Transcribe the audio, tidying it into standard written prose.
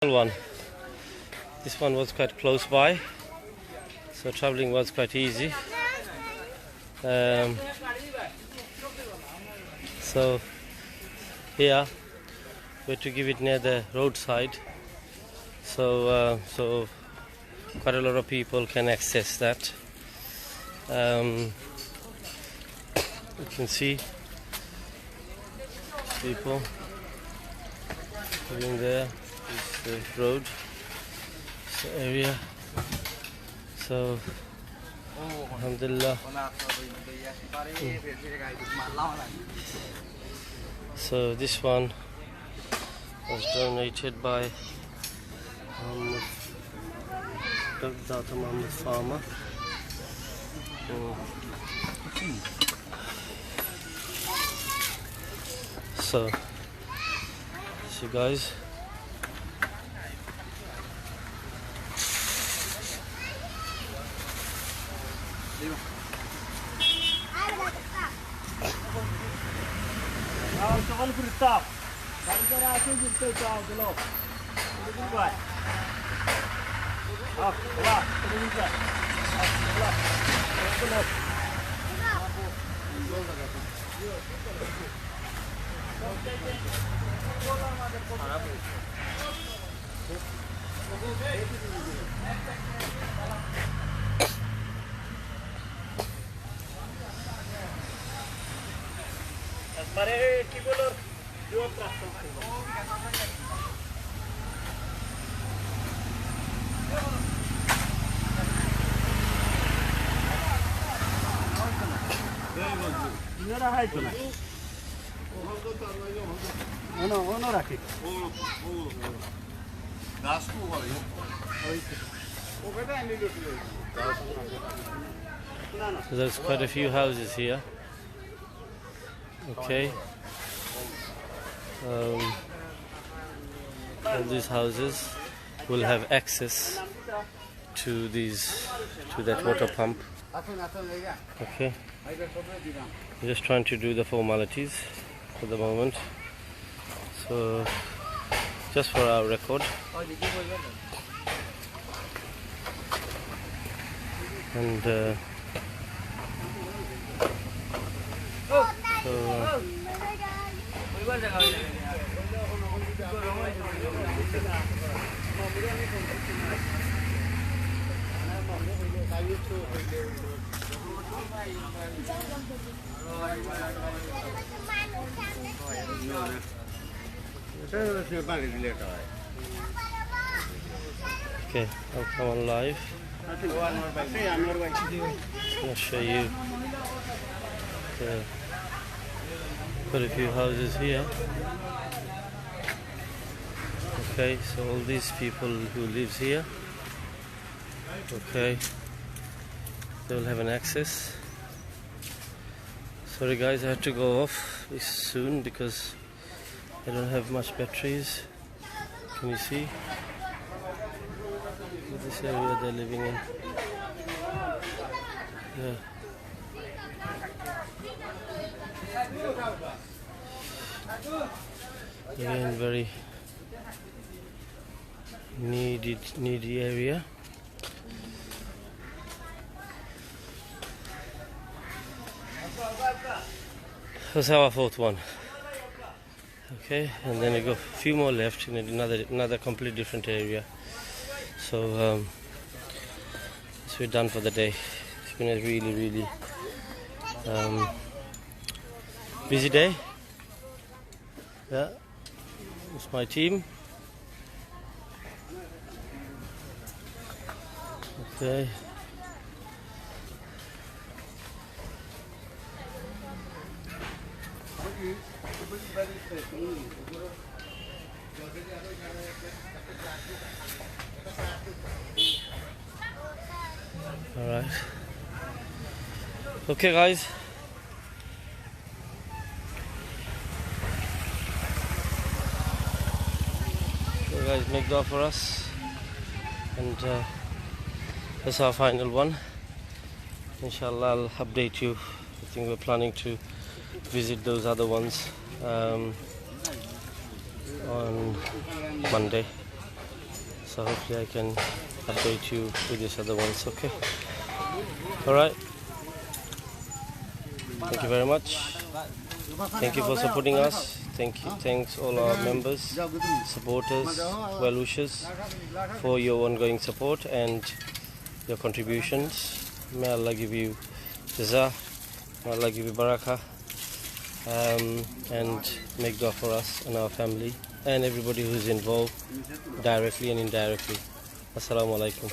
One. This one was quite close by, so traveling was quite easy. So here we had to give it near the roadside, so quite a lot of people can access that. You can see people living there. This the road, this area. So alhamdulillah. So this one was donated by Dr. Muhammad Farmer. So see guys. So there's quite a few houses here. Okay. All these houses will have access to that water pump. Okay. I'm just trying to do the formalities for the moment. So just for our record. And okay, I'll come on live. I'll show you. Quite a few houses here. Okay, so all these people who lives here, okay, they will have an access. Sorry guys, I have to go off this soon because I don't have much batteries. Can you see? This area they're living in. Yeah. Again, very needy area. That's our fourth one. Okay, and then we got a few more left in another completely different area. So we're done for the day. It's been a really busy day. Yeah, it's my team. Okay. All right. Okay, guys. You guys make dua for us, and that's our final one. Inshallah, I'll update you. I think we're planning to visit those other ones on Monday. So hopefully I can update you with these other ones. Okay. Alright. Thank you very much. Thank you for supporting us. Thanks all our members, supporters, well-wishers for your ongoing support and your contributions. May Allah give you jaza, may Allah give you barakah, and make dua for us and our family and everybody who's involved directly and indirectly. Assalamu alaikum.